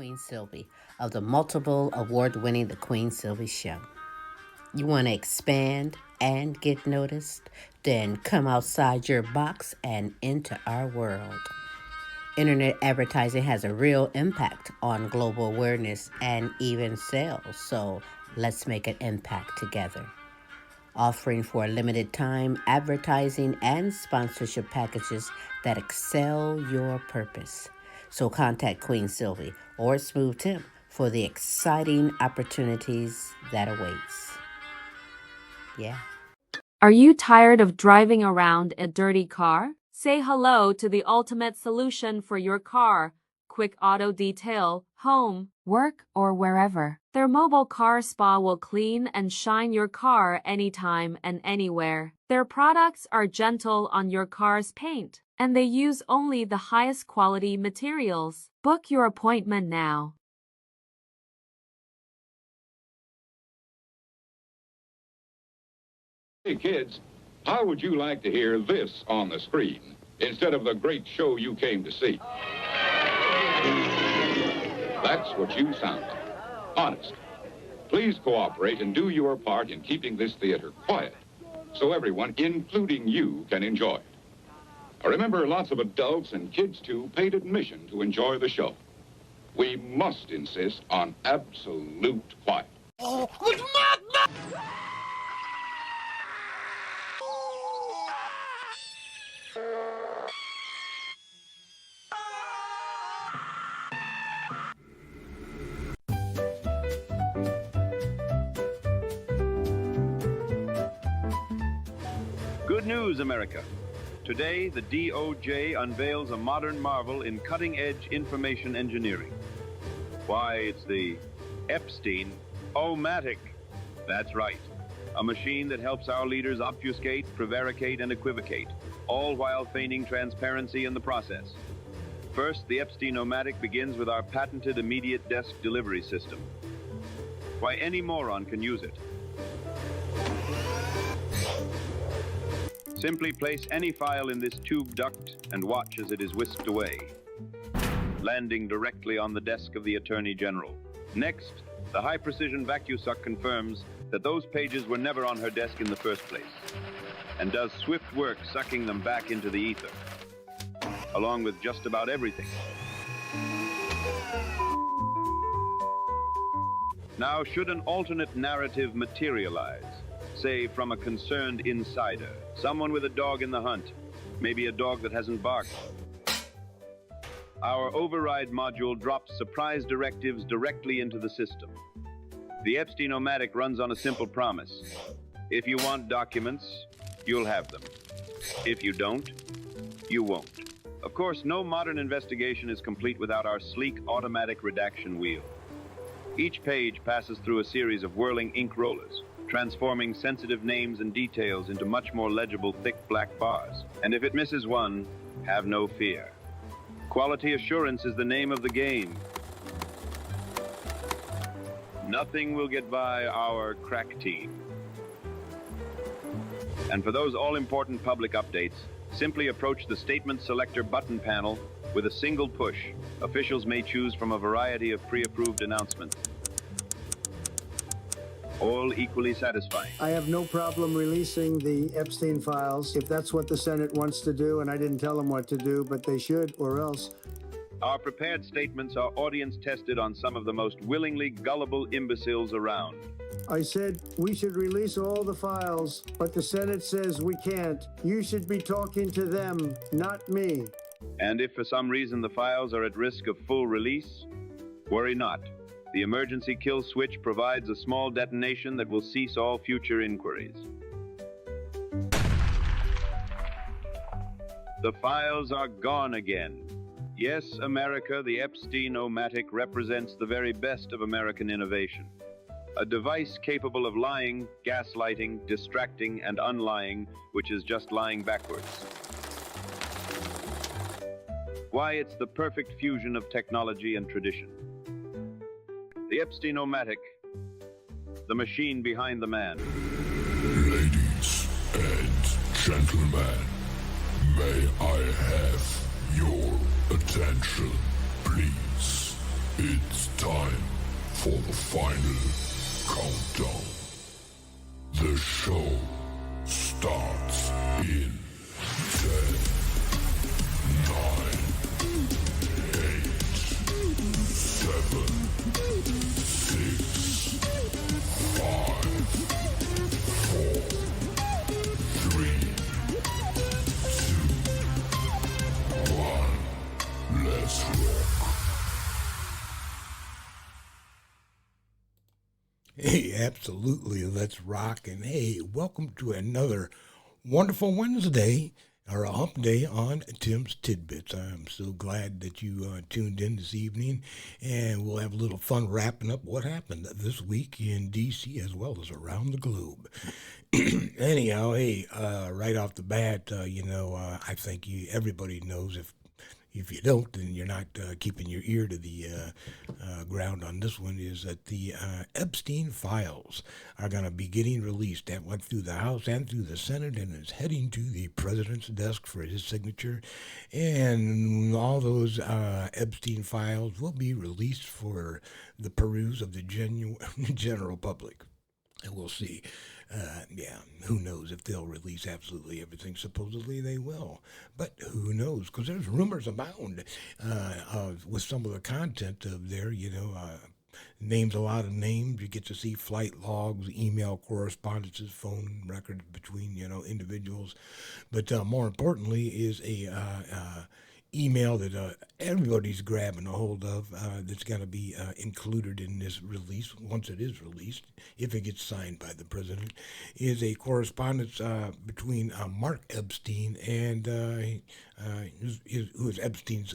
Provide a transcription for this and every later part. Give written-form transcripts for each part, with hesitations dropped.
Queen Sylvie of the multiple award-winning The Queen Sylvie Show. You want to expand and get noticed? Then come outside your box and into our world. Internet advertising has a real impact on global awareness and even sales, so let's make an impact together. Offering for a limited time advertising and sponsorship packages that excel your purpose. So contact Queen Sylvie or Smooth Tim for the exciting opportunities that awaits. Yeah. Are you tired of driving around a dirty car? Say hello to the ultimate solution for your car. Quick Auto Detail, home, work, or wherever. Their mobile car spa will clean and shine your car anytime and anywhere. Their products are gentle on your car's paint, and they use only the highest quality materials. Book your appointment now. Hey kids, how would you like to hear this on the screen instead of the great show you came to see? That's what you sound like. Honest. Please cooperate and do your part in keeping this theater quiet so everyone, including you, can enjoy it. Remember, lots of adults and kids, too, paid admission to enjoy the show. We must insist on absolute quiet. Oh, look, Mom! Good news, America. Today, the DOJ unveils a modern marvel in cutting-edge information engineering. Why, it's the Epstein-O-Matic. That's right. A machine that helps our leaders obfuscate, prevaricate, and equivocate, all while feigning transparency in the process. First, the Epstein-O-Matic begins with our patented immediate desk delivery system. Why, any moron can use it. Simply place any file in this tube duct and watch as it is whisked away, landing directly on the desk of the Attorney General. Next, the high-precision vacuum-suck confirms that those pages were never on her desk in the first place, and does swift work sucking them back into the ether, along with just about everything. Now, should an alternate narrative materialize, say from a concerned insider, someone with a dog in the hunt, maybe a dog that hasn't barked, our override module drops surprise directives directly into the system. The Epstein-O-Matic runs on a simple promise. If you want documents, you'll have them. If you don't, you won't. Of course, no modern investigation is complete without our sleek automatic redaction wheel. Each page passes through a series of whirling ink rollers, transforming sensitive names and details into much more legible thick black bars. And if it misses one, have no fear. Quality assurance is the name of the game. Nothing will get by our crack team. And for those all-important public updates, simply approach the Statement Selector button panel with a single push. Officials may choose from a variety of pre-approved announcements, all equally satisfying. I have no problem releasing the Epstein files if that's what the Senate wants to do, and I didn't tell them what to do, but they should, or else. Our prepared statements are audience-tested on some of the most willingly gullible imbeciles around. I said we should release all the files, but the Senate says we can't. You should be talking to them, not me. And if for some reason the files are at risk of full release, worry not. The emergency kill switch provides a small detonation that will cease all future inquiries. The files are gone again. Yes, America, the Epstein-O-Matic represents the very best of American innovation. A device capable of lying, gaslighting, distracting, and unlying, which is just lying backwards. Why, it's the perfect fusion of technology and tradition. The Epstein-O-Matic, the machine behind the man. Ladies and gentlemen, may I have your attention, please? It's time for the final countdown. The show starts in 10, 9, 8, 7, 6, 5, 4, 3, 2, 1. Let's rock. Hey, absolutely. Let's rock. And hey, welcome to another wonderful Wednesday or a hump day on Tim's Tidbits. I'm so glad that you tuned in this evening, and we'll have a little fun wrapping up what happened this week in D.C. as well as around the globe. Anyhow, hey, right off the bat, I think everybody knows if you don't, then you're not keeping your ear to the ground on this one, is that the Epstein files are going to be getting released. That went through the House and through the Senate and is heading to the president's desk for his signature. And all those Epstein files will be released for the peruse of the general public. And we'll see. Who knows if they'll release absolutely everything. Supposedly they will. But who knows? Because there's rumors abound with some of the content of there, names a lot of names. You get to see flight logs, email correspondences, phone records between, individuals. But more importantly is a email that everybody's grabbing a hold of that's going to be included in this release, once it is released, if it gets signed by the president, is a correspondence between Mark Epstein and who is Epstein's,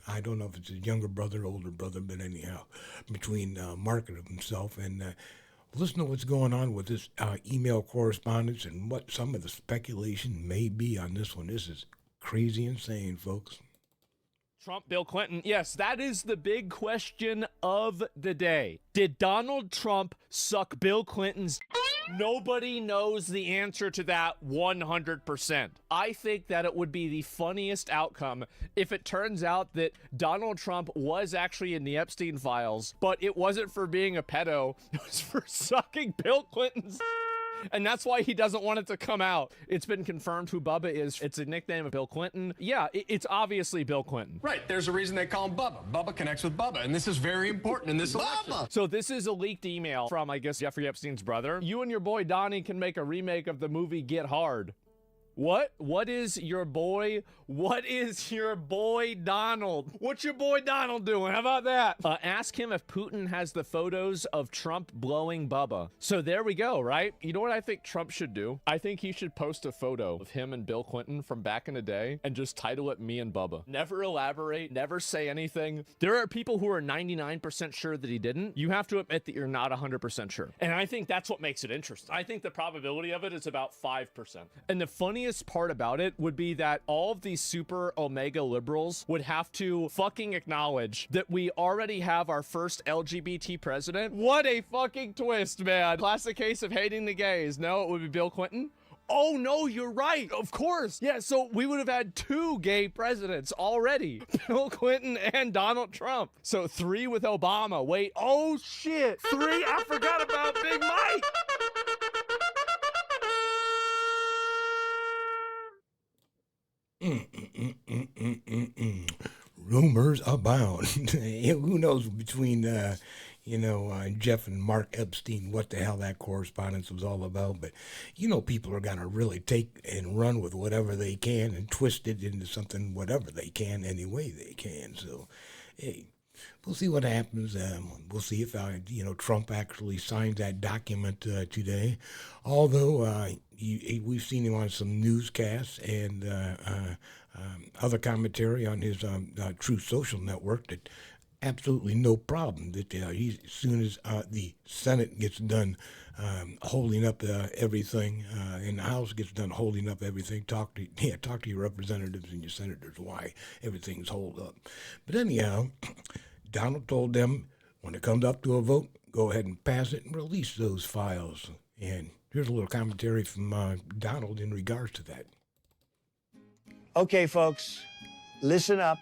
I don't know if it's his younger brother, older brother, but anyhow, between Mark and himself. And listen to what's going on with this email correspondence and what some of the speculation may be on this one. This is crazy insane, folks. Trump, Bill Clinton. Yes, that is the big question of the day. Did Donald Trump suck Bill Clinton's? Nobody knows the answer to that 100%. I think that it would be the funniest outcome if it turns out that Donald Trump was actually in the Epstein files, but it wasn't for being a pedo. It was for sucking Bill Clinton's. And that's why he doesn't want it to come out. It's been confirmed who Bubba is. It's a nickname of Bill Clinton. Yeah, it's obviously Bill Clinton. Right. There's a reason they call him Bubba. Bubba connects with Bubba, and this is very important in this election. So this is a leaked email from, I guess, Jeffrey Epstein's brother. You and your boy Donnie can make a remake of the movie Get Hard. What? What is your boy Donald? What's your boy Donald doing? How about that? Ask him if Putin has the photos of Trump blowing Bubba. So there we go, right? You know what I think Trump should do? I think he should post a photo of him and Bill Clinton from back in the day and just title it Me and Bubba. Never elaborate, never say anything. There are people who are 99% sure that he didn't. You have to admit that you're not 100% sure. And I think that's what makes it interesting. I think the probability of it is about 5%. And the funniest part about it would be that all of these super omega liberals would have to fucking acknowledge that we already have our first LGBT president. What a fucking twist, man. Classic case of hating the gays. No, it would be Bill Clinton. Oh no, you're right. Of course. Yeah, so we would have had 2 gay presidents already. Bill Clinton and Donald Trump. So 3 with Obama. Wait, oh shit. 3, I forgot about Big Mike. Rumors abound. Who knows between, Jeff and Mark Epstein, what the hell that correspondence was all about. But, people are going to really take and run with whatever they can and twist it into something, whatever they can, any way they can. So, hey, we'll see what happens. We'll see if, Trump actually signs that document today. Although we've seen him on some newscasts and other commentary on his Truth Social network that absolutely no problem. That as soon as the Senate gets done holding up everything, and the House gets done holding up everything, talk to your representatives and your senators why everything's holed up. But anyhow, Donald told them when it comes up to a vote, go ahead and pass it and release those files. And here's a little commentary from Donald in regards to that. Okay, folks, listen up.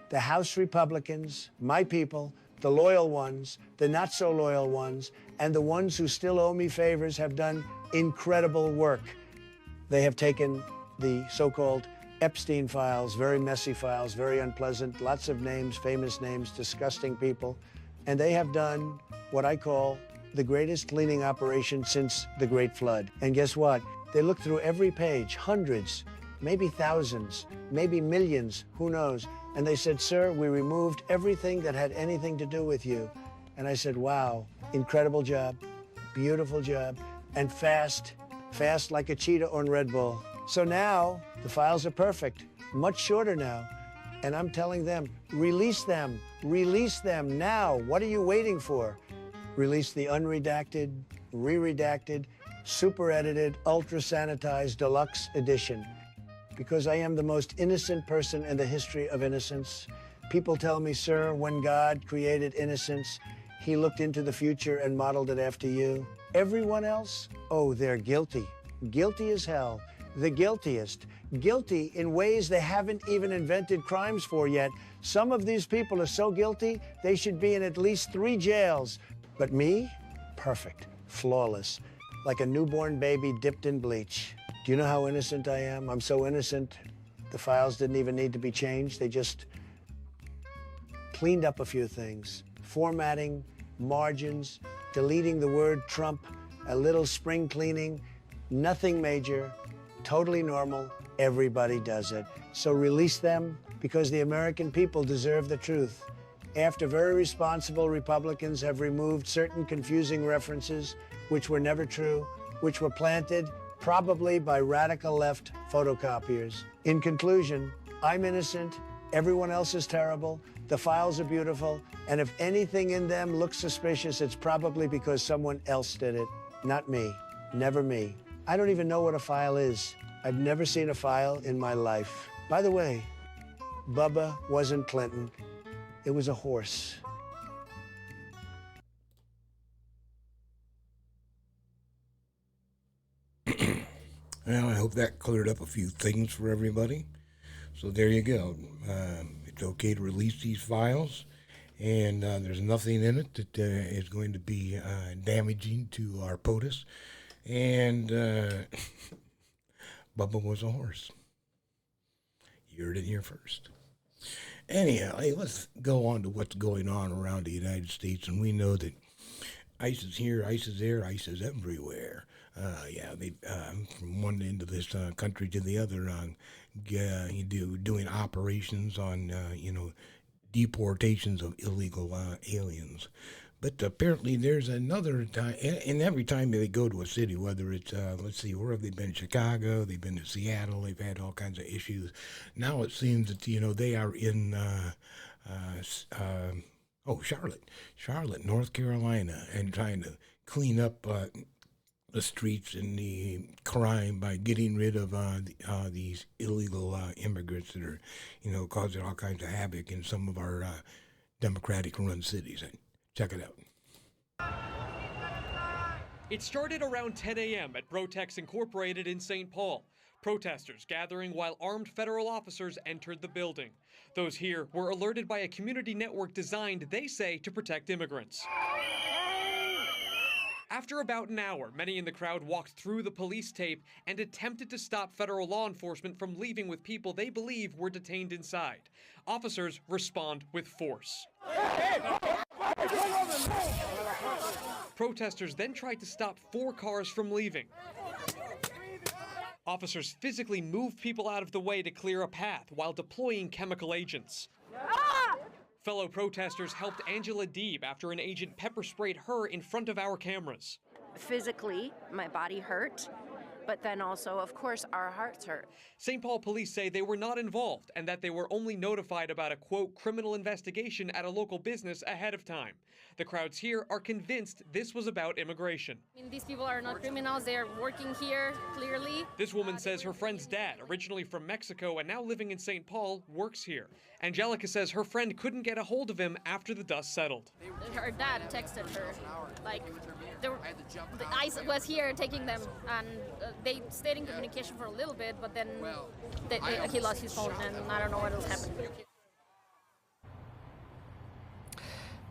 The House Republicans, my people, the loyal ones, the not so loyal ones, and the ones who still owe me favors have done incredible work. They have taken the so-called Epstein files, very messy files, very unpleasant, lots of names, famous names, disgusting people, and they have done what I call the greatest cleaning operation since the Great Flood. And guess what? They looked through every page, hundreds, maybe thousands, maybe millions, who knows? And they said, sir, we removed everything that had anything to do with you. And I said, wow, incredible job, beautiful job, and fast like a cheetah on Red Bull. So now the files are perfect, much shorter now. And I'm telling them, release them now. What are you waiting for? Release the unredacted, re-redacted, super edited, ultra sanitized deluxe edition. Because I am the most innocent person in the history of innocence. People tell me, sir, when God created innocence, he looked into the future and modeled it after you. Everyone else, oh, they're guilty. Guilty as hell. The guiltiest. Guilty in ways they haven't even invented crimes for yet. Some of these people are so guilty, they should be in at least 3 jails. But me, perfect, flawless, like a newborn baby dipped in bleach. Do you know how innocent I am? I'm so innocent, the files didn't even need to be changed. They just cleaned up a few things. Formatting, margins, deleting the word Trump, a little spring cleaning, nothing major, totally normal. Everybody does it. So release them because the American people deserve the truth. After very responsible Republicans have removed certain confusing references, which were never true, which were planted probably by radical left photocopiers. In conclusion, I'm innocent, everyone else is terrible, the files are beautiful, and if anything in them looks suspicious, it's probably because someone else did it, not me, never me. I don't even know what a file is. I've never seen a file in my life. By the way, Bubba wasn't Clinton. It was a horse. Well, I hope that cleared up a few things for everybody. So there you go. It's okay to release these files, and there's nothing in it that is going to be damaging to our POTUS. And Bubba was a horse. You heard it here first. Anyhow, hey, let's go on to what's going on around the United States, and we know that ICE is here, ICE is there, ICE is everywhere. They from one end of this country to the other, doing operations on deportations of illegal aliens. But apparently there's another time, and every time they go to a city, whether it's, let's see, where have they been? Chicago, they've been to Seattle, they've had all kinds of issues. Now it seems that, they are in, Charlotte, North Carolina, and trying to clean up the streets and the crime by getting rid of these illegal immigrants that are, causing all kinds of havoc in some of our Democratic-run cities. Check it out. It started around 10 a.m. at Brotex Incorporated in St. Paul. Protesters gathering while armed federal officers entered the building. Those here were alerted by a community network designed, they say, to protect immigrants. After about an hour, many in the crowd walked through the police tape and attempted to stop federal law enforcement from leaving with people they believe were detained inside. Officers respond with force. Protesters then tried to stop 4 cars from leaving. Officers physically moved people out of the way to clear a path while deploying chemical agents. Fellow protesters helped Angela Deeb after an agent pepper sprayed her in front of our cameras. Physically, my body hurt, but then also, of course, our hearts hurt. St. Paul police say they were not involved and that they were only notified about a, quote, criminal investigation at a local business ahead of time. The crowds here are convinced this was about immigration. These people are not criminals, they are working here, clearly. This woman says her friend's dad, originally from Mexico and now living in St. Paul, works here. Angelica says her friend couldn't get a hold of him after the dust settled. Her dad texted her, the ICE was here taking them, and they stayed in communication for a little bit, but then he lost his phone, and I don't know what else happened.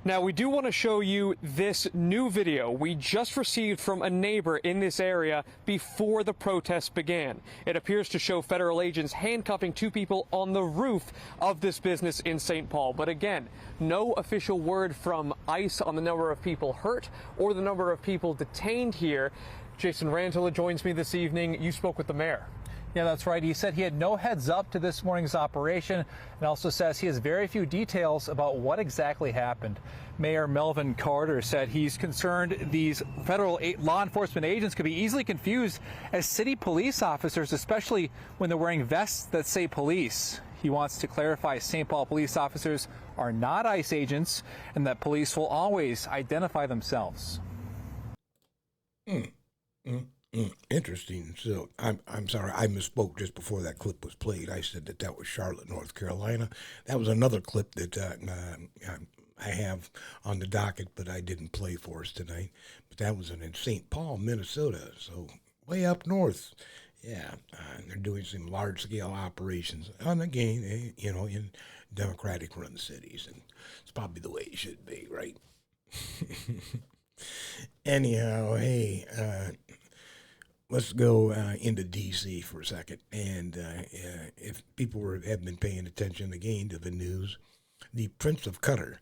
Now, we do want to show you this new video we just received from a neighbor in this area before the protests began. It appears to show federal agents handcuffing two people on the roof of this business in St. Paul. But again, no official word from ICE on the number of people hurt or the number of people detained here. Jason Rantala joins me this evening. You spoke with the mayor. Yeah, that's right. He said he had no heads up to this morning's operation and also says he has very few details about what exactly happened. Mayor Melvin Carter said he's concerned these federal law enforcement agents could be easily confused as city police officers, especially when they're wearing vests that say police. He wants to clarify St. Paul police officers are not ICE agents and that police will always identify themselves. Interesting. So I'm sorry, I misspoke just before that clip was played. I said that was Charlotte, North Carolina. That was another clip that I have on the docket, but I didn't play for us tonight. But that was in St. Paul, Minnesota, so way up north. Yeah, they're doing some large-scale operations, and again, in Democratic-run cities, and it's probably the way it should be, right? Anyhow, hey. Let's go into D.C. for a second. And if people have been paying attention again to the news, the Prince of Qatar,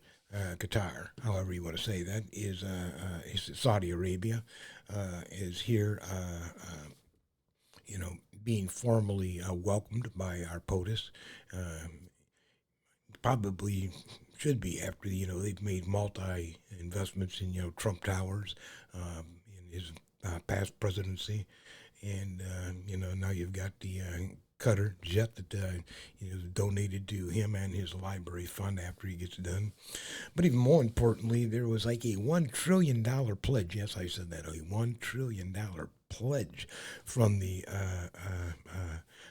however you want to say that, is Saudi Arabia, is here, being formally welcomed by our POTUS. Probably should be after, they've made multi-investments in, Trump Towers in his past presidency, and now you've got the Qatar jet that is donated to him and his library fund after he gets done. But even more importantly, there was like a $1 trillion pledge. Yes, I said that, a $1 trillion pledge from the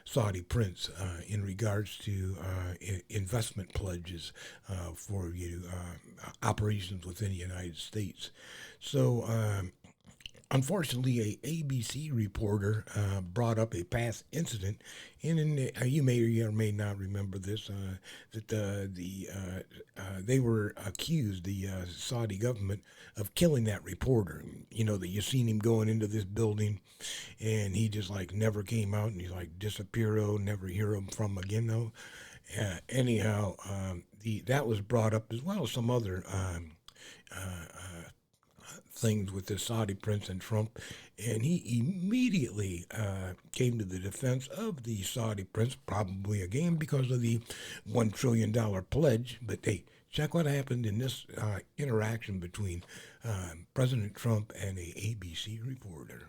Saudi prince in regards to investment pledges for operations within the United States. So unfortunately, a ABC reporter brought up a past incident, and you may or may not remember this, that they were accused, the Saudi government, of killing that reporter. That you seen him going into this building, and he just never came out, and he disappeared, never hear him from again, though. Anyhow, that was brought up as well as some other things with the Saudi prince and Trump, and he immediately came to the defense of the Saudi prince, probably again because of the $1 trillion pledge. But hey, check what happened in this interaction between President Trump and a ABC reporter.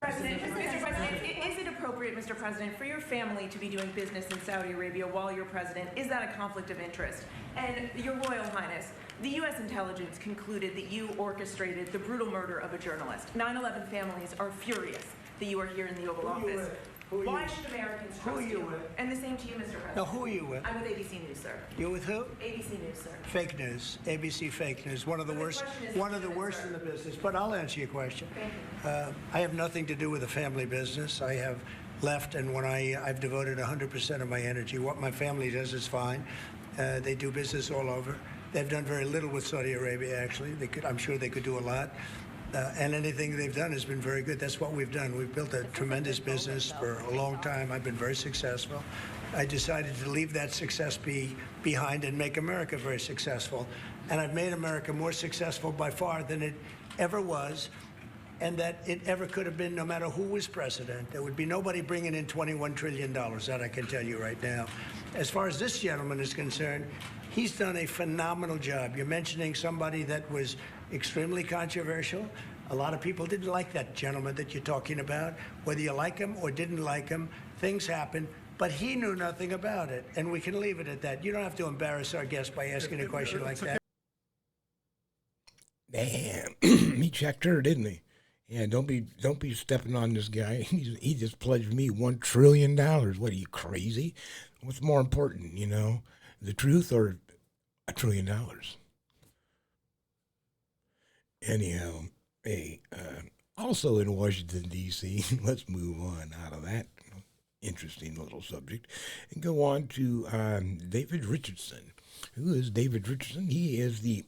Mr. President, is it appropriate, Mr. President, for your family to be doing business in Saudi Arabia while you're president? Is that a conflict of interest? And Your Royal Highness, the U.S. intelligence concluded that you orchestrated the brutal murder of a journalist. 9/11 families are furious that you are here in the Oval Office. Why should Americans trust you? And the same to you, Mr. President. Now, who are you with? I'm with ABC News, sir. You're with who? ABC News, sir. Fake news. ABC fake news. One of the worst in the business. But I'll answer your question. Thank you. I have nothing to do with the family business. I have left, and when I've devoted 100% of my energy. What my family does is fine. They do business all over. They've done very little with Saudi Arabia, actually. I'm sure they could do a lot. And anything they've done has been very good. That's what we've done. We've built a tremendous business for a long time. I've been very successful. I decided to leave that success behind and make America very successful. And I've made America more successful by far than it ever was, and that it ever could have been, no matter who was president. There would be nobody bringing in $21 trillion, that I can tell you right now. As far as this gentleman is concerned, he's done a phenomenal job. You're mentioning somebody that was extremely controversial. A lot of people didn't like that gentleman that you're talking about. Whether you like him or didn't like him, things happen. But he knew nothing about it, and we can leave it at that. You don't have to embarrass our guest by asking a question like that. Damn, he checked her, didn't he? Yeah, don't be stepping on this guy. He just pledged me $1 trillion. What are you, crazy? What's more important, the truth or $1 trillion? Anyhow, hey, also in Washington, D.C., let's move on out of that interesting little subject and go on to David Richardson. Who is David Richardson? He is the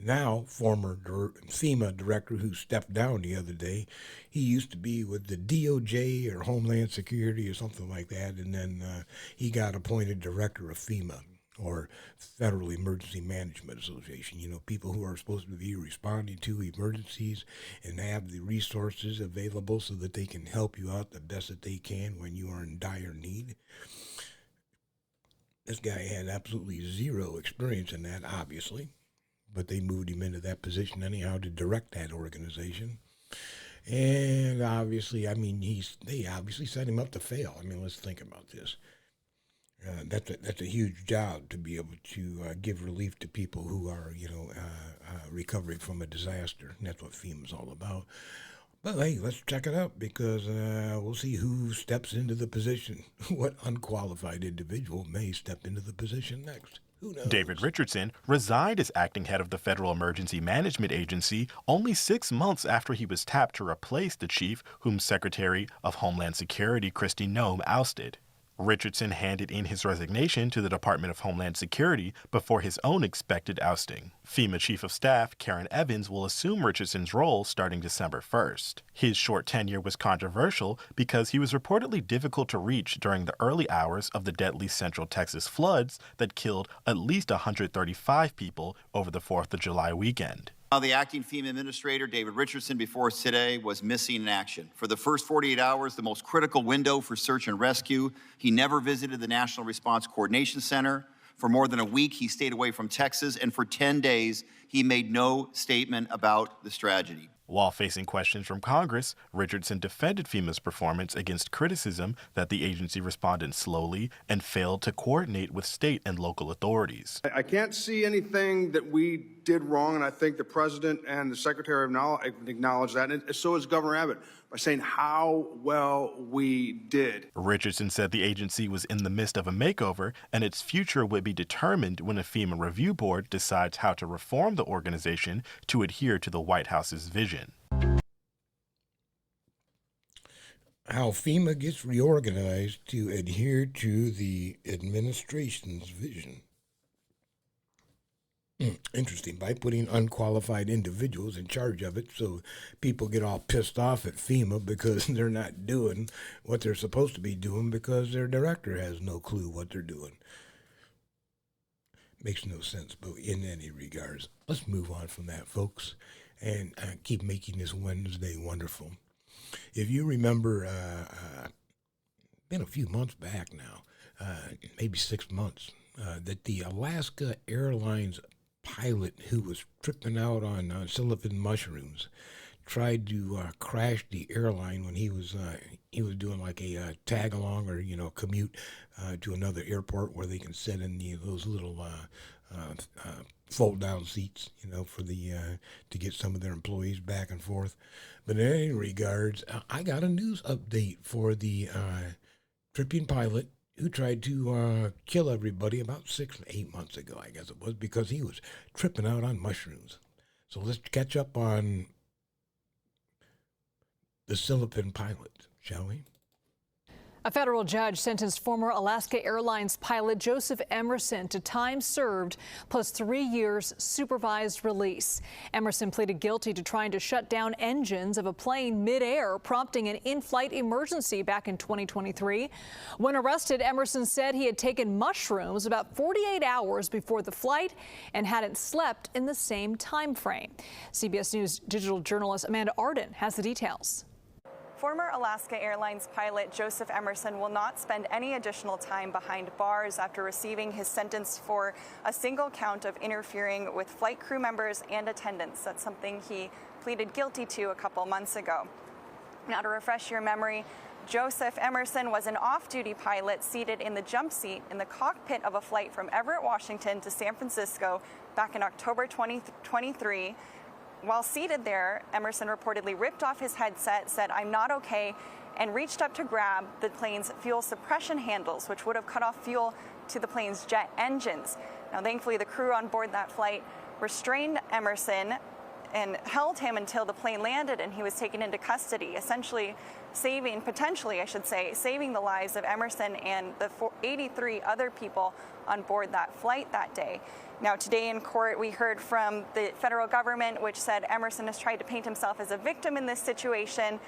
Now, former FEMA director who stepped down the other day, he used to be with the DOJ or Homeland Security or something like that, and then he got appointed director of FEMA, or Federal Emergency Management Association. You know, people who are supposed to be responding to emergencies and have the resources available so that they can help you out the best that they can when you are in dire need. This guy had absolutely zero experience in that, obviously, but they moved him into that position anyhow to direct that organization. And obviously, I mean, they obviously set him up to fail. I mean, let's think about this. That's a huge job to be able to give relief to people who are, recovering from a disaster. And that's what FEMA's all about. But hey, let's check it out, because we'll see who steps into the position. What unqualified individual may step into the position next. Who knows? David Richardson resigned as acting head of the Federal Emergency Management Agency only 6 months after he was tapped to replace the chief whom Secretary of Homeland Security Kristi Noem ousted. Richardson handed in his resignation to the Department of Homeland Security before his own expected ousting. FEMA Chief of Staff Karen Evans will assume Richardson's role starting December 1st. His short tenure was controversial because he was reportedly difficult to reach during the early hours of the deadly Central Texas floods that killed at least 135 people over the 4th of July weekend. The acting FEMA administrator, David Richardson, before us today was missing in action. For the first 48 hours, the most critical window for search and rescue, he never visited the National Response Coordination Center. For more than a week, he stayed away from Texas, and for 10 days, he made no statement about this tragedy. While facing questions from Congress, Richardson defended FEMA's performance against criticism that the agency responded slowly and failed to coordinate with state and local authorities. I can't see anything that we did wrong, and I think the President and the Secretary have acknowledged that, and so has Governor Abbott, by saying how well we did. Richardson said the agency was in the midst of a makeover, and its future would be determined when a FEMA review board decides how to reform the organization to adhere to the White House's vision. How FEMA gets reorganized to adhere to the administration's vision. Interesting. By putting unqualified individuals in charge of it, so people get all pissed off at FEMA because they're not doing what they're supposed to be doing because their director has no clue what they're doing. Makes no sense, but in any regards, let's move on from that, folks, and keep making this Wednesday wonderful. If you remember, been a few months back now, maybe 6 months, that the Alaska Airlines pilot who was tripping out on Silicon mushrooms tried to crash the airline when he was doing like a tag along or commute to another airport where they can sit in those little fold down seats for the to get some of their employees back and forth. But in any regards, I got a news update for the tripping pilot who tried to kill everybody about 6 to 8 months ago, I guess it was, because he was tripping out on mushrooms. So let's catch up on the Silicon pilot, shall we? A federal judge sentenced former Alaska Airlines pilot Joseph Emerson to time served plus 3 years supervised release. Emerson pleaded guilty to trying to shut down engines of a plane midair, prompting an in-flight emergency back in 2023. When arrested, Emerson said he had taken mushrooms about 48 hours before the flight and hadn't slept in the same time frame. CBS News digital journalist Amanda Arden has the details. Former Alaska Airlines pilot Joseph Emerson will not spend any additional time behind bars after receiving his sentence for a single count of interfering with flight crew members and attendants. That's something he pleaded guilty to a couple months ago. Now, to refresh your memory, Joseph Emerson was an off-duty pilot seated in the jump seat in the cockpit of a flight from Everett, Washington to San Francisco back in October 2023. While seated there, Emerson reportedly ripped off his headset, said, "I'm not okay," and reached up to grab the plane's fuel suppression handles, which would have cut off fuel to the plane's jet engines. Now, thankfully, the crew on board that flight restrained Emerson and held him until the plane landed and he was taken into custody, essentially potentially, saving the lives of Emerson and the 83 other people on board that flight that day. Now, today in court, we heard from the federal government, which said Emerson has tried to paint himself as a victim in this situation.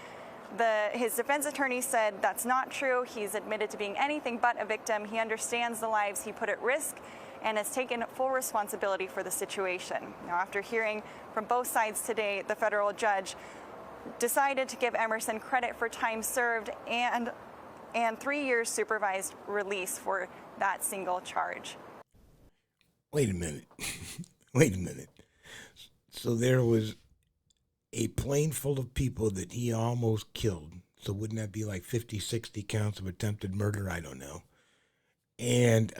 His defense attorney said that's not true. He's admitted to being anything but a victim. He understands the lives he put at risk and has taken full responsibility for the situation. Now, after hearing from both sides today, the federal judge decided to give Emerson credit for time served and 3 years supervised release for that single charge. Wait a minute. Wait a minute. So there was a plane full of people that he almost killed. So wouldn't that be like 50, 60 counts of attempted murder? I don't know. And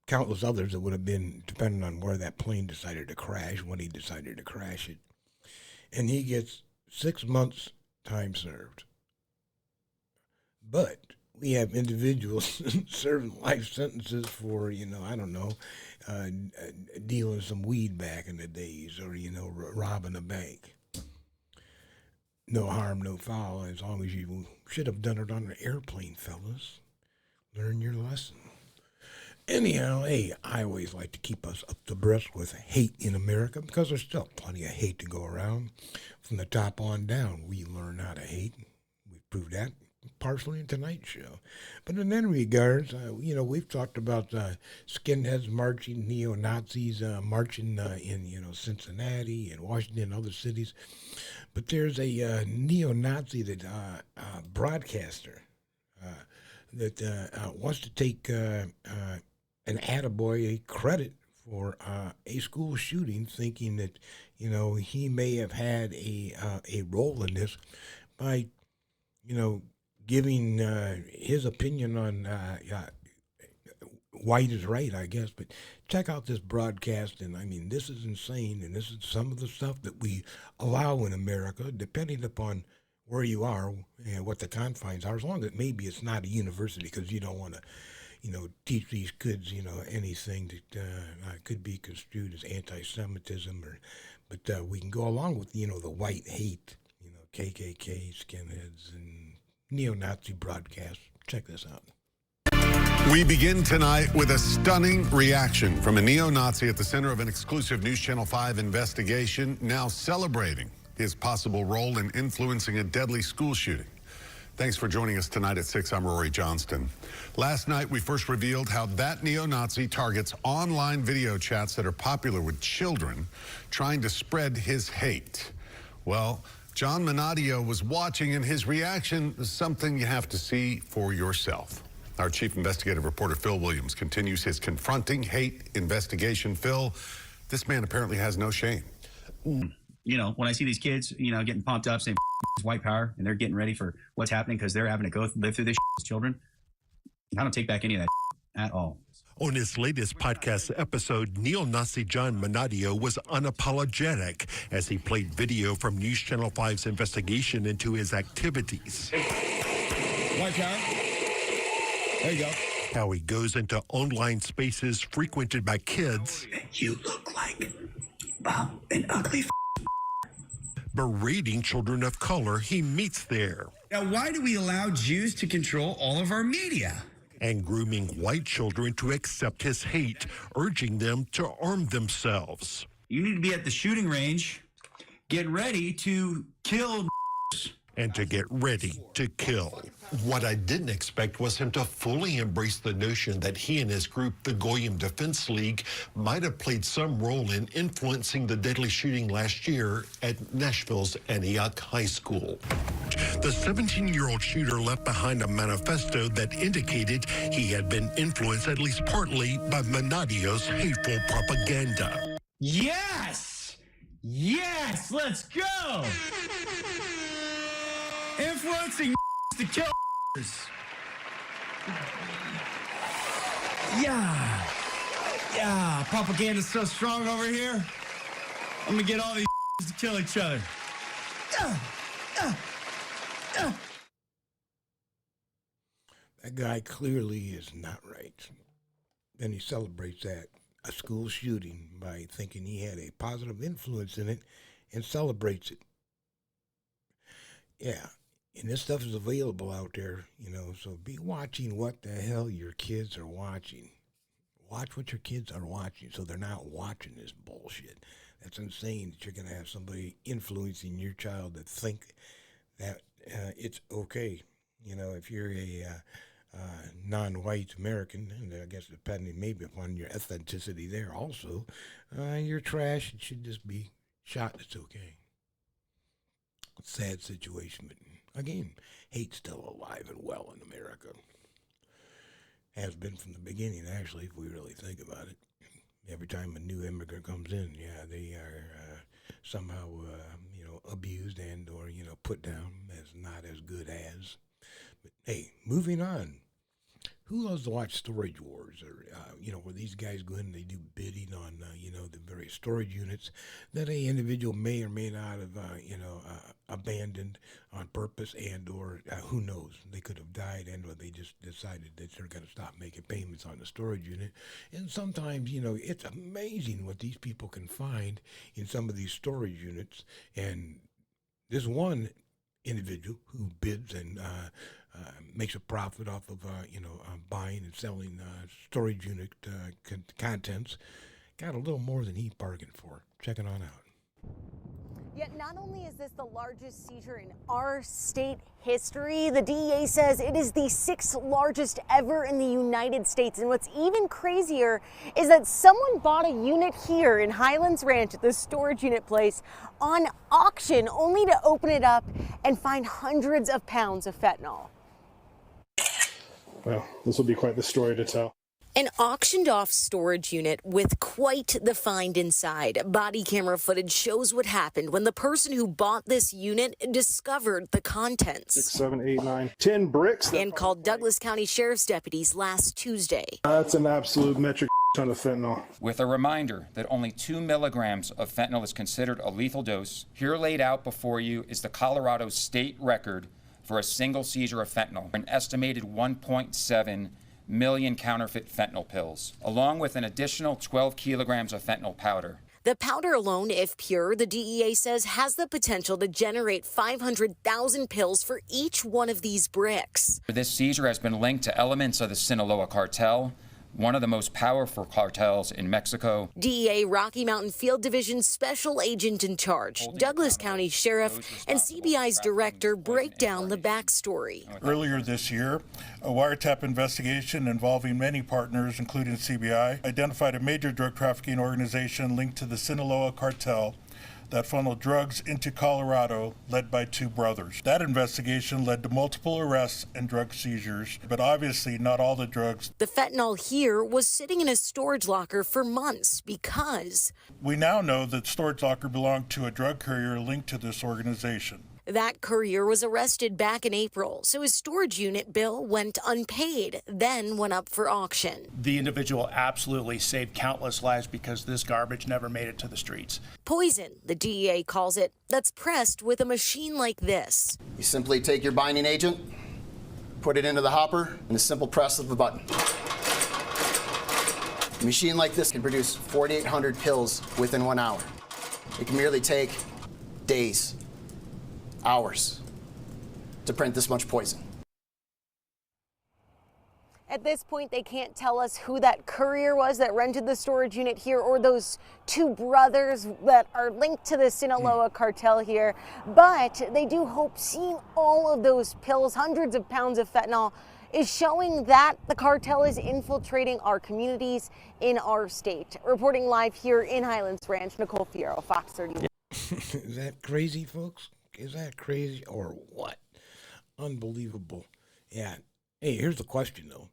countless others that would have been, depending on where that plane decided to crash, when he decided to crash it. And he gets 6 months time served. But we have individuals serving life sentences for, I don't know, dealing some weed back in the days, or, robbing a bank. No harm, no foul, as long as you should have done it on an airplane, fellas. Learn your lesson. Anyhow, hey, I always like to keep us up to breast with hate in America, because there's still plenty of hate to go around. From the top on down, we learn how to hate. We've proved that partially in tonight's show. But in any regards, we've talked about skinheads marching, neo-Nazis marching in, Cincinnati and Washington and other cities. But there's a neo-Nazi that broadcaster that wants to take an attaboy credit for a school shooting, thinking that, he may have had a role in this by, giving his opinion on white is right, I guess. But check out this broadcast, and I mean, this is insane, and this is some of the stuff that we allow in America, depending upon where you are and what the confines are, as long as maybe it's not a university, because you don't want to, teach these kids, anything that could be construed as anti-Semitism, but we can go along with, the white hate, KKK, skinheads, and neo-Nazi broadcasts. Check this out. We begin tonight with a stunning reaction from a neo-Nazi at the center of an exclusive News Channel 5 investigation, now celebrating his possible role in influencing a deadly school shooting. Thanks for joining us tonight at 6. I'm Rory Johnston. Last night, we first revealed how that neo-Nazi targets online video chats that are popular with children, trying to spread his hate. Well, John Minadio was watching, and his reaction is something you have to see for yourself. Our chief investigative reporter, Phil Williams, continues his confronting hate investigation. Phil, this man apparently has no shame. When I see these kids, getting pumped up saying white power, and they're getting ready for what's happening because they're having to live through this as children, I don't take back any of that at all. On his latest podcast episode, neo-Nazi John Minadio was unapologetic as he played video from News Channel 5's investigation into his activities. White power. There you go. How he goes into online spaces frequented by kids. You look like an ugly berating children of color he meets there. Now, why do we allow Jews to control all of our media? And grooming white children to accept his hate, urging them to arm themselves. You need to be at the shooting range, get ready to kill. And to get ready to kill. What I didn't expect was him to fully embrace the notion that he and his group, the Goyim Defense League, might have played some role in influencing the deadly shooting last year at Nashville's Antioch High School. The 17-year-old shooter left behind a manifesto that indicated he had been influenced at least partly by Minadio's hateful propaganda. Yes! Yes! Let's go! Influencing to kill. Yeah, propaganda's so strong over here. I'm gonna get all these to kill each other. That guy clearly is not right. Then he celebrates that. a school shooting by thinking he had a positive influence in it and celebrates it. Yeah, and this stuff is available out there, so be watching what the hell your kids are watching. Watch what your kids are watching so they're not watching this bullshit. That's insane that you're going to have somebody influencing your child to think that it's okay. If you're a non-white American, and I guess depending maybe upon your ethnicity there also, you're trash. It should just be shot. It's okay. Sad situation, but again, hate's still alive and well in America. Has been from the beginning, actually, if we really think about it. Every time a new immigrant comes in, they are somehow, abused and or, put down as not as good as. But hey, moving on. Who loves to watch Storage Wars? Or, where these guys go in and they do bidding on, the various storage units that a individual may or may not have, abandoned on purpose and or who knows, they could have died and or they just decided that they're going to stop making payments on the storage unit. And sometimes, it's amazing what these people can find in some of these storage units. And this one individual who bids and makes a profit off of buying and selling storage unit contents got a little more than he bargained for. Check it on out. Yet not only is this the largest seizure in our state history, the DEA says it is the 6th largest ever in the United States. And what's even crazier is that someone bought a unit here in Highlands Ranch at the storage unit place on auction, only to open it up and find hundreds of pounds of fentanyl. Well, this will be quite the story to tell. An auctioned-off storage unit with quite the find inside. Body camera footage shows what happened when the person who bought this unit discovered the contents. 6, 7, 8, 9, 10 bricks. And called Douglas County Sheriff's deputies last Tuesday. That's an absolute metric ton of fentanyl. With a reminder that only 2 milligrams of fentanyl is considered a lethal dose, here laid out before you is the Colorado state record for a single seizure of fentanyl, an estimated 1.7 million counterfeit fentanyl pills, along with an additional 12 kilograms of fentanyl powder. The powder alone, if pure, the DEA says has the potential to generate 500,000 pills for each one of these bricks. This seizure has been linked to elements of the Sinaloa cartel, one of the most powerful cartels in Mexico. DEA Rocky Mountain Field Division Special Agent in charge, Douglas County Sheriff, and CBI's director break down the backstory. Earlier this year, a wiretap investigation involving many partners, including CBI, identified a major drug trafficking organization linked to the Sinaloa cartel that funneled drugs into Colorado, led by 2 brothers. That investigation led to multiple arrests and drug seizures, but obviously not all the drugs. The fentanyl here was sitting in a storage locker for months because we now know that storage locker belonged to a drug courier linked to this organization. that courier was arrested back in April, so his storage unit bill went unpaid, then went up for auction. The individual absolutely saved countless lives because this garbage never made it to the streets. Poison, the DEA calls it, that's pressed with a machine like this. You simply take your binding agent, put it into the hopper, and a simple press of the button. A machine like this can produce 4,800 pills within 1 hour. It can merely take days, hours, to print this much poison. At this point, they can't tell us who that courier was that rented the storage unit here or those two brothers that are linked to the Sinaloa cartel here. But they do hope seeing all of those pills, hundreds of pounds of fentanyl, is showing that the cartel is infiltrating our communities in our state. Reporting live here in Highlands Ranch, Nicole Fierro, Fox 31. Is that crazy, folks? Is that crazy or what? Unbelievable. Yeah. Hey, here's the question, though.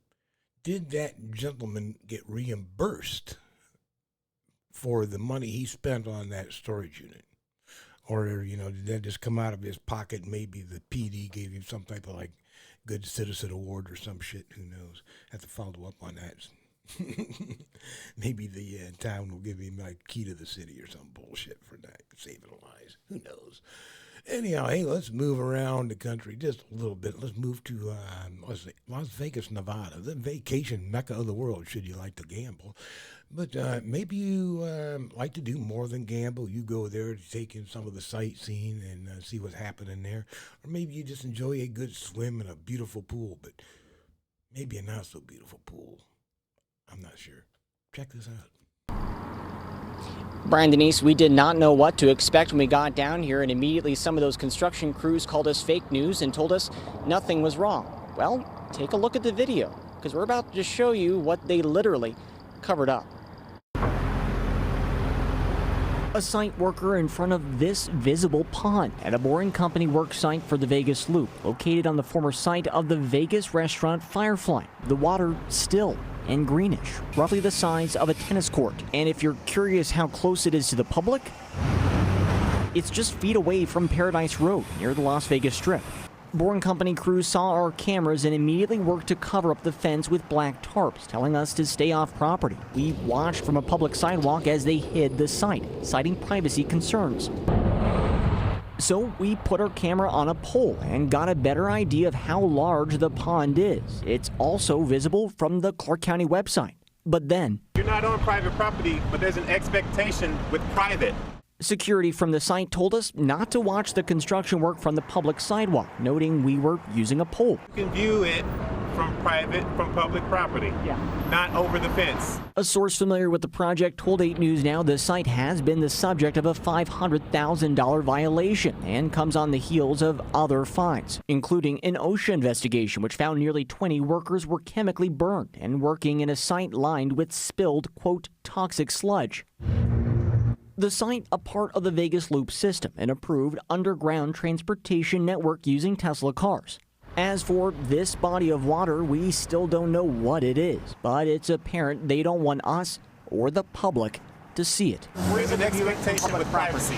Did that gentleman get reimbursed for the money he spent on that storage unit? Or, you know, did that just come out of his pocket? Maybe the PD gave him some type of, like, good citizen award or some shit. Who knows? Have to follow up on that. Maybe the town will give him, like, key to the city or some bullshit for that, saving lives. Who knows? Anyhow, hey, let's move around the country just a little bit. Let's move to Las Vegas, Nevada, the vacation mecca of the world, should you like to gamble. But maybe you like to do more than gamble. You go there to take in some of the sightseeing and see what's happening there. Or maybe you just enjoy a good swim in a beautiful pool, but maybe a not so beautiful pool. I'm not sure. Check this out. Brian, Denise, we did not know what to expect when we got down here, and immediately some of those construction crews called us fake news and told us nothing was wrong. Well, take a look at the video, because we're about to just show you what they literally covered up. A site worker in front of this visible pond at a boring company work site for the Vegas Loop, located on the former site of the Vegas restaurant Firefly. The water still and greenish, roughly the size of a tennis court. And if you're curious how close it is to the public, it's just feet away from Paradise Road near the Las Vegas Strip. Boring company crews saw our cameras and immediately worked to cover up the fence with black tarps, telling us to stay off property. We watched from a public sidewalk as they hid the site, citing privacy concerns. So we put our camera on a pole and got a better idea of how large the pond is. It's also visible from the Clark County website. But then, you're not on private property, but there's an expectation with private. Security from the site told us not to watch the construction work from the public sidewalk, noting we were using a pole. You can view it from public property, not over the fence. A source familiar with the project told 8 News Now the site has been the subject of a $500,000 violation and comes on the heels of other fines, including an OSHA investigation which found nearly 20 workers were chemically burned and working in a site lined with spilled, quote, toxic sludge. The site, a part of the Vegas Loop system, an approved underground transportation network using Tesla cars. As for this body of water, we still don't know what it is, but it's apparent they don't want us or the public to see it. Where's an expectation with privacy?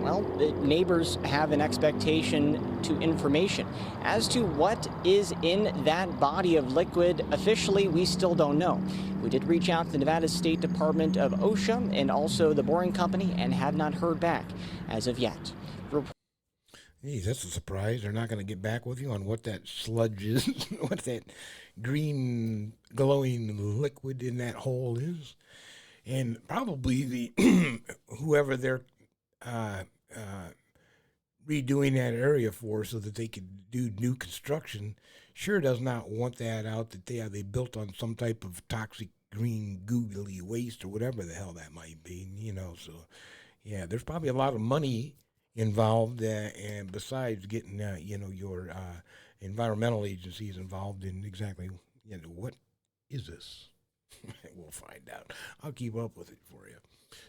Well, neighbors have an expectation to information. As to what is in that body of liquid, officially, we still don't know. We did reach out to the Nevada State Department of OSHA and also the Boring Company and have not heard back as of yet. Geez, that's a surprise. They're not going to get back with you on what that sludge is, what that green glowing liquid in that hole is. And probably the whoever they're redoing that area for so that they could do new construction sure does not want that out that they built on some type of toxic green googly waste or whatever the hell that might be, you know. So yeah, there's probably a lot of money involved, and besides getting your environmental agencies involved in exactly what is this. We'll find out. I'll keep up with it for you.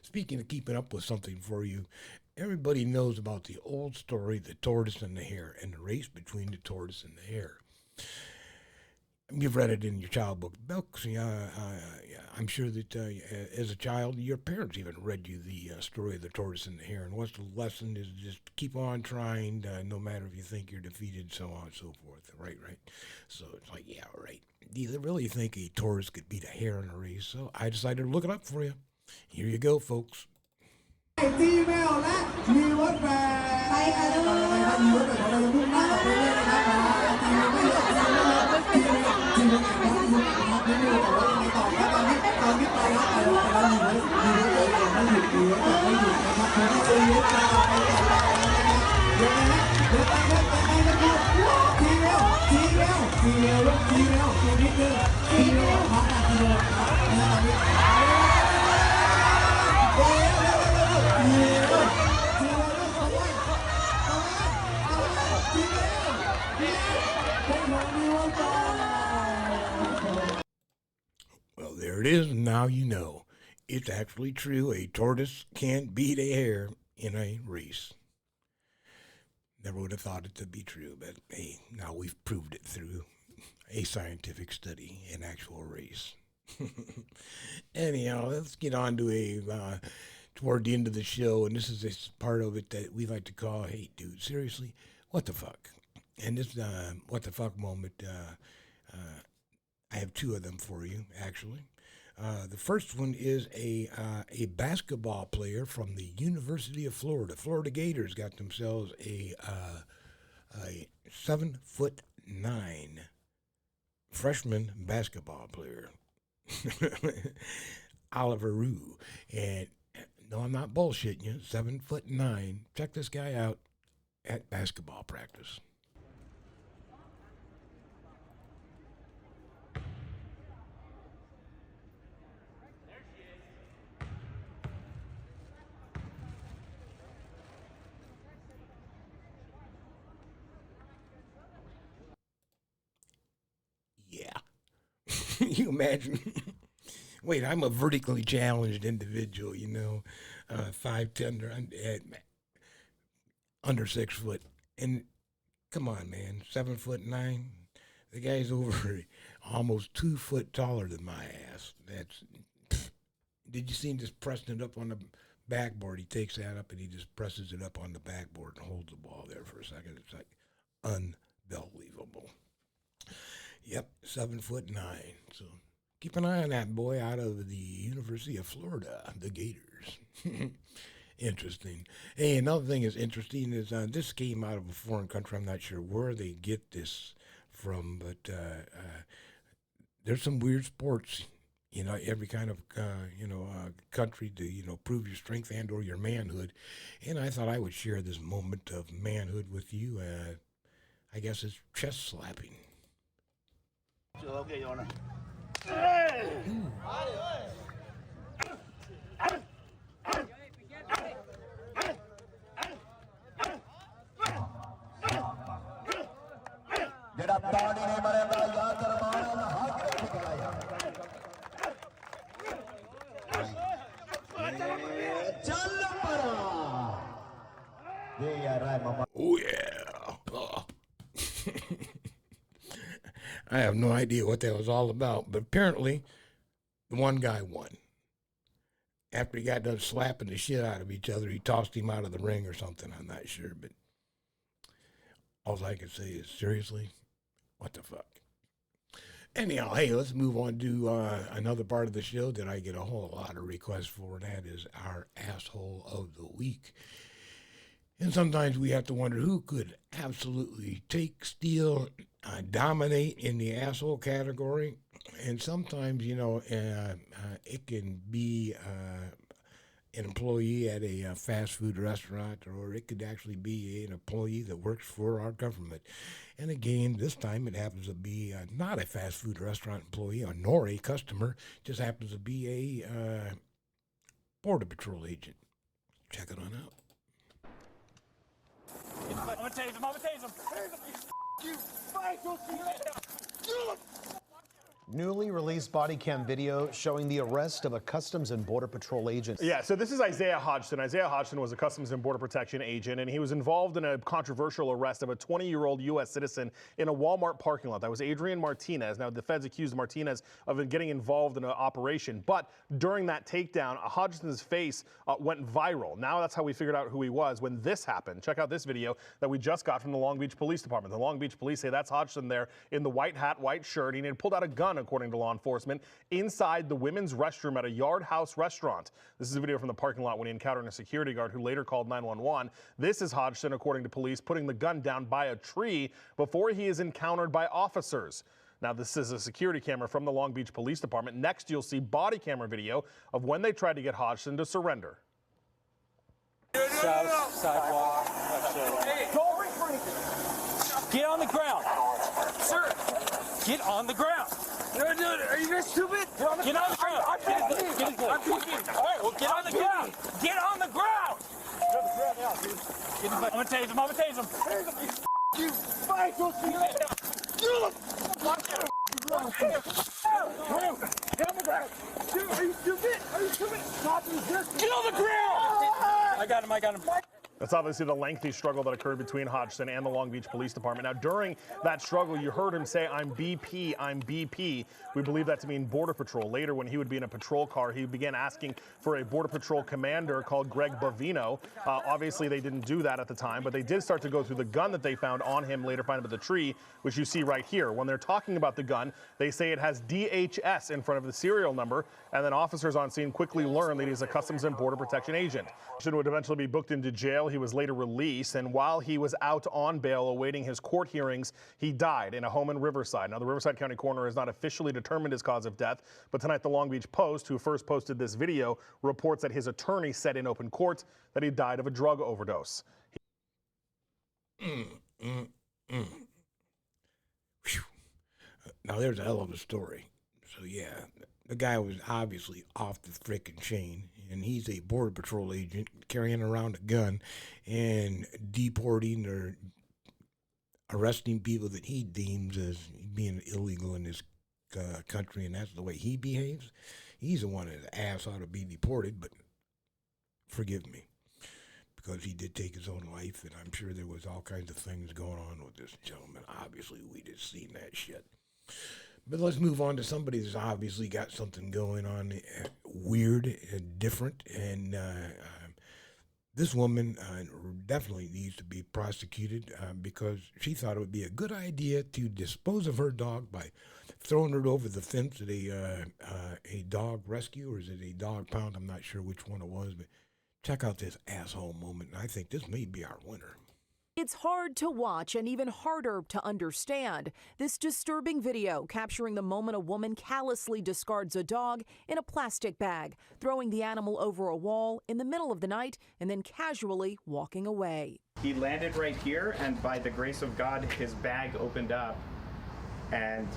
Speaking of keeping up with something for you, everybody knows about the old story, the tortoise and the hare, and the race between the tortoise and the hare. You've read it in your child book books. I'm sure that as a child, your parents even read you the story of the tortoise and the hare. And what's the lesson is just keep on trying, no matter if you think you're defeated, so on and so forth. Right. So it's like, yeah, right. Do you really think a tortoise could beat a hare in a race? So I decided to look it up for you. Here you go, folks. Well, there it is. Now you know. It's actually true. A tortoise can't beat a hare in a race. Never would have thought it to be true, but hey, now we've proved it through a scientific study, an actual race. Anyhow, let's get on to toward the end of the show, and this is this part of it that we like to call, hey, dude, seriously, what the fuck? And this what the fuck moment, I have two of them for you, actually. The first one is a basketball player from the University of Florida. Florida Gators got themselves a 7'9" freshman basketball player, Oliver Rue. And no, I'm not bullshitting you. 7'9". Check this guy out at basketball practice. Yeah. You imagine? Wait, I'm a vertically challenged individual, 5'10", under 6 foot. And come on, man, 7'9". The guy's over almost 2 foot taller than my ass. Did you see him just pressing it up on the backboard? He takes that up and he just presses it up on the backboard and holds the ball there for a second. It's like unbelievable. Yep, 7'9". So keep an eye on that boy out of the University of Florida, the Gators. Interesting. Hey, another thing that's interesting is this came out of a foreign country. I'm not sure where they get this from, but there's some weird sports. Every kind of country to prove your strength and or your manhood. And I thought I would share this moment of manhood with you. I guess it's chest slapping. Okay, Yona. Oh, yeah. I have no idea what that was all about, but apparently the one guy won. After he got done slapping the shit out of each other, he tossed him out of the ring or something. I'm not sure, but all I can say is, seriously, what the fuck? Anyhow, hey, let's move on to another part of the show that I get a whole lot of requests for, and that is our asshole of the week. And sometimes we have to wonder who could absolutely take, steal, dominate in the asshole category. And sometimes, it can be an employee at a fast food restaurant, or it could actually be an employee that works for our government. And again, this time it happens to be not a fast food restaurant employee nor a customer, just happens to be a Border Patrol agent. Check it on out. I'm gonna tase him. You fight, don't you? Newly released body cam video showing the arrest of a Customs and Border Patrol agent. Yeah, so this is Isaiah Hodgson. Isaiah Hodgson was a Customs and Border Protection agent, and he was involved in a controversial arrest of a 20-year-old U.S. citizen in a Walmart parking lot. That was Adrian Martinez. Now, the feds accused Martinez of getting involved in an operation, but during that takedown, Hodgson's face went viral. Now that's how we figured out who he was when this happened. Check out this video that we just got from the Long Beach Police Department. The Long Beach Police say that's Hodgson there in the white hat, white shirt. He had pulled out a gun, according to law enforcement, inside the women's restroom at a Yard House restaurant. This is a video from the parking lot when he encountered a security guard who later called 911. This is Hodgson, according to police, putting the gun down by a tree before he is encountered by officers. Now, this is a security camera from the Long Beach Police Department. Next, you'll see body camera video of when they tried to get Hodgson to surrender. South sidewalk. Hey, don't reach for anything. Get on the ground. Sir, get on the ground. Are you guys stupid? Get on the ground. I'm peeking. All right, well, get on the ground. Get on the ground. Get on the ground now, dude. I'm gonna tase him. You fight, don't you? Get on the ground. Dude, are you stupid? Stop resisting. Get on the ground. I got him. That's obviously the lengthy struggle that occurred between Hodgson and the Long Beach Police Department. Now, during that struggle, you heard him say, "I'm BP, I'm BP." We believe that to mean Border Patrol. Later, when he would be in a patrol car, he began asking for a Border Patrol commander called Greg Bovino. Obviously, they didn't do that at the time, but they did start to go through the gun that they found on him, later found under the tree, which you see right here. When they're talking about the gun, they say it has DHS in front of the serial number, and then officers on scene quickly learn that he's a Customs and Border Protection agent. He would eventually be booked into jail. He was later released, and while he was out on bail awaiting his court hearings, he died in a home in Riverside. Now, the Riverside County coroner has not officially determined his cause of death, but tonight the Long Beach Post, who first posted this video, reports that his attorney said in open court that he died of a drug overdose. Now, there's a hell of a story. So, yeah, the guy was obviously off the frickin' chain, and he's a Border Patrol agent carrying around a gun and deporting or arresting people that he deems as being illegal in this country, and that's the way he behaves. He's the one that his ass ought to be deported, but forgive me, because he did take his own life, and I'm sure there was all kinds of things going on with this gentleman. Obviously, we just seen that shit. But let's move on to somebody that's obviously got something going on weird and different. And this woman definitely needs to be prosecuted because she thought it would be a good idea to dispose of her dog by throwing her over the fence at a dog rescue, or is it a dog pound? I'm not sure which one it was, but check out this asshole moment. I think this may be our winner. It's hard to watch and even harder to understand. This disturbing video capturing the moment a woman callously discards a dog in a plastic bag, throwing the animal over a wall in the middle of the night and then casually walking away. He landed right here, and by the grace of God, his bag opened up, and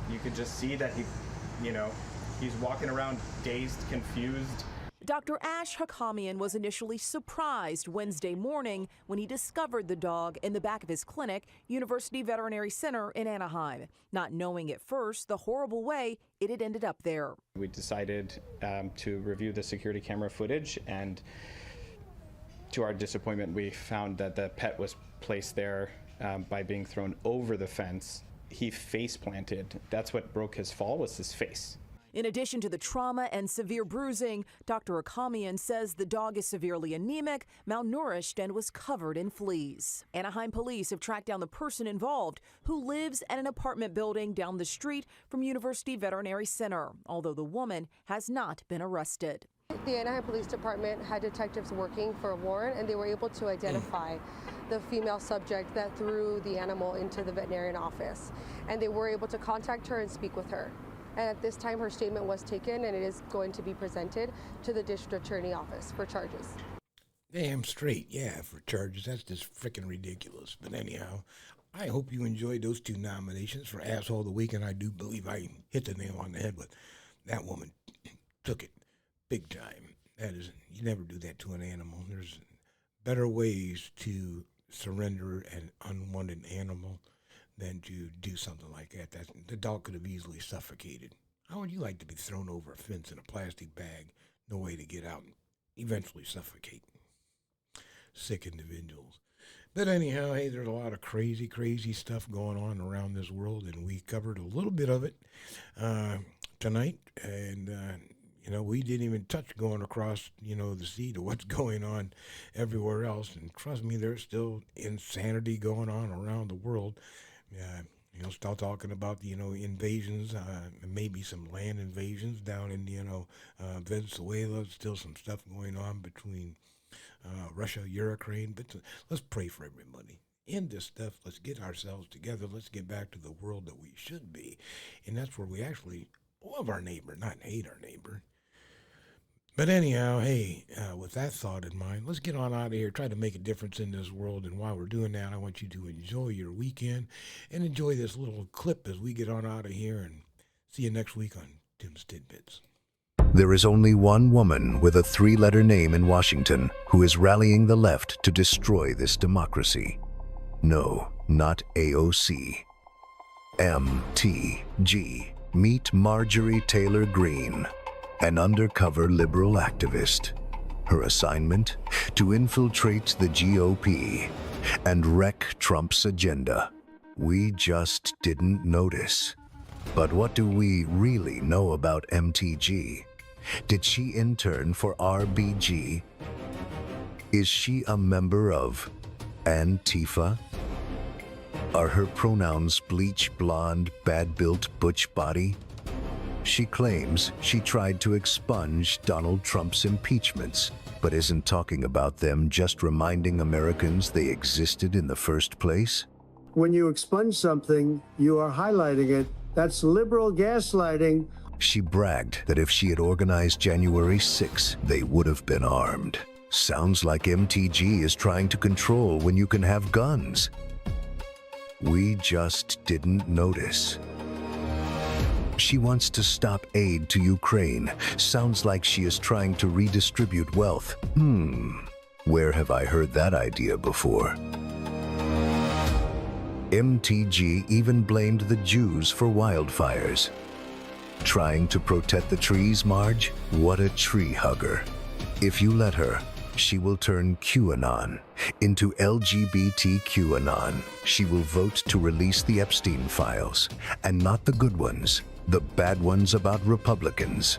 you could just see that he's walking around dazed, confused. Dr. Ash Hakamian was initially surprised Wednesday morning when he discovered the dog in the back of his clinic, University Veterinary Center in Anaheim, not knowing at first the horrible way it had ended up there. We decided to review the security camera footage, and to our disappointment, we found that the pet was placed there by being thrown over the fence. He face planted. That's what broke his fall, was his face. In addition to the trauma and severe bruising, Dr. Akamian says the dog is severely anemic, malnourished, and was covered in fleas. Anaheim police have tracked down the person involved, who lives at an apartment building down the street from University Veterinary Center, although the woman has not been arrested. The Anaheim Police Department had detectives working for a warrant, and they were able to identify the female subject that threw the animal into the veterinarian office. And they were able to contact her and speak with her. And at this time, her statement was taken, and it is going to be presented to the district attorney office for charges. Damn straight, yeah, for charges. That's just freaking ridiculous. But anyhow, I hope you enjoyed those 2 nominations for Asshole of the Week, and I do believe I hit the nail on the head with that woman. Took it big time. That is, you never do that to an animal. There's better ways to surrender an unwanted animal than to do something like that. The dog could have easily suffocated. How would you like to be thrown over a fence in a plastic bag, no way to get out, and eventually suffocate? Sick individuals. But anyhow, hey, there's a lot of crazy, crazy stuff going on around this world, and we covered a little bit of it tonight. And, we didn't even touch going across, the sea to what's going on everywhere else. And trust me, there's still insanity going on around the world. Start talking about, invasions, maybe some land invasions down in, Venezuela. Still some stuff going on between Russia, Ukraine. But let's pray for everybody. End this stuff. Let's get ourselves together. Let's get back to the world that we should be. And that's where we actually love our neighbor, not hate our neighbor. But anyhow, hey, with that thought in mind, let's get on out of here, try to make a difference in this world. And while we're doing that, I want you to enjoy your weekend and enjoy this little clip as we get on out of here. And see you next week on Tim's Tidbits. There is only one woman with a 3-letter name in Washington who is rallying the left to destroy this democracy. No, not AOC. MTG. Meet Marjorie Taylor Greene, an undercover liberal activist. Her assignment? To infiltrate the GOP and wreck Trump's agenda. We just didn't notice. But what do we really know about MTG? Did she intern for RBG? Is she a member of Antifa? Are her pronouns bleach blonde, bad-built butch body? She claims she tried to expunge Donald Trump's impeachments, but isn't talking about them just reminding Americans they existed in the first place? When you expunge something, you are highlighting it. That's liberal gaslighting. She bragged that if she had organized January 6, they would have been armed. Sounds like MTG is trying to control when you can have guns. We just didn't notice. She wants to stop aid to Ukraine. Sounds like she is trying to redistribute wealth. Where have I heard that idea before? MTG even blamed the Jews for wildfires. Trying to protect the trees, Marge? What a tree hugger. If you let her, she will turn QAnon into LGBTQAnon. She will vote to release the Epstein files, and not the good ones, the bad ones about Republicans.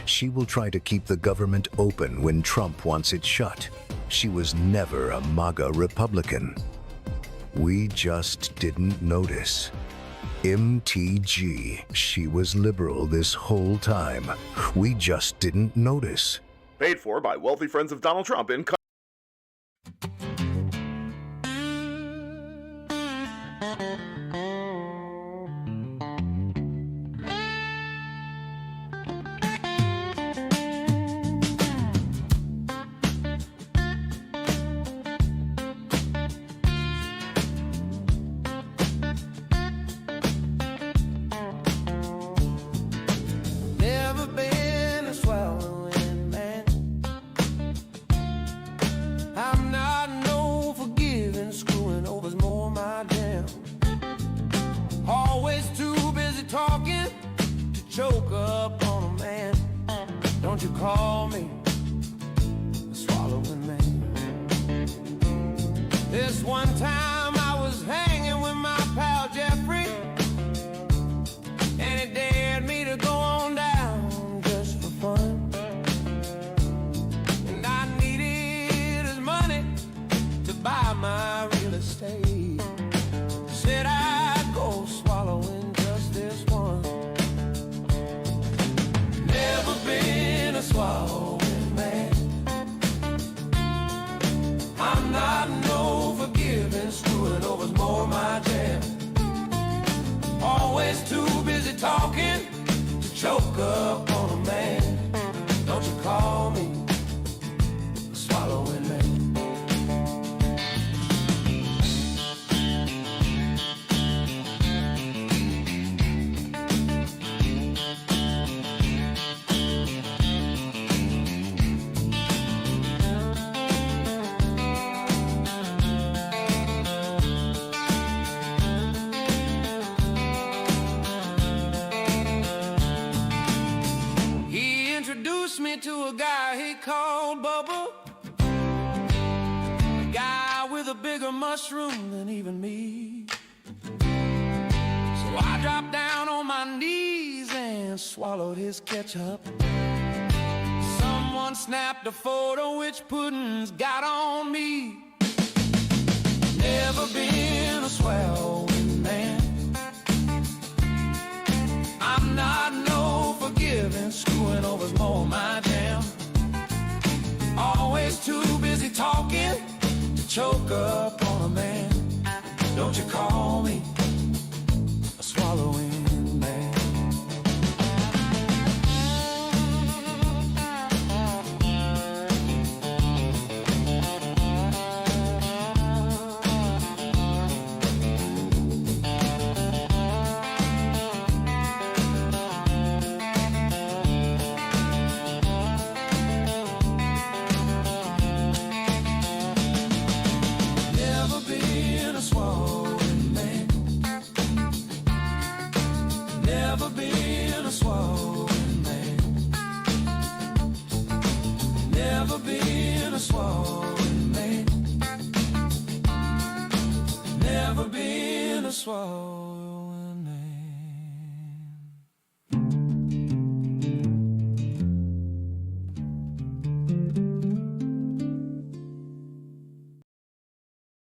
She will try to keep the government open when Trump wants it shut. She was never a MAGA Republican. We just didn't notice. MTG, she was liberal this whole time. We just didn't notice. Paid for by wealthy friends of Donald Trump in Never been a swallowing man. I'm not no forgiving, screwing over's more my jam. Always too busy talking to choke up on a man. Don't you call me a swallowing man. This one time I was hanging with my pal Jeffrey, and he dared me to go on down just for fun. And I needed his money to buy my real estate. Said I'd go swallowing just this one. Never been a swallowing man. I'm not no forgiving, screwing over's more my jam. Always too busy talking to choke up on a man. Don't you call me a swallowing man. He introduced me to a guy he called Bubba, a guy with a bigger mushroom than even me. So I dropped down on my knees and swallowed his ketchup. Someone snapped a photo, which pudding's got on me. Never been a swallowing man. I'm not no forgiving, screwing over's more my jam. Always too busy talking to choke up on a man. Don't you call me a swallowing man. Never been a swallowing man. swallow.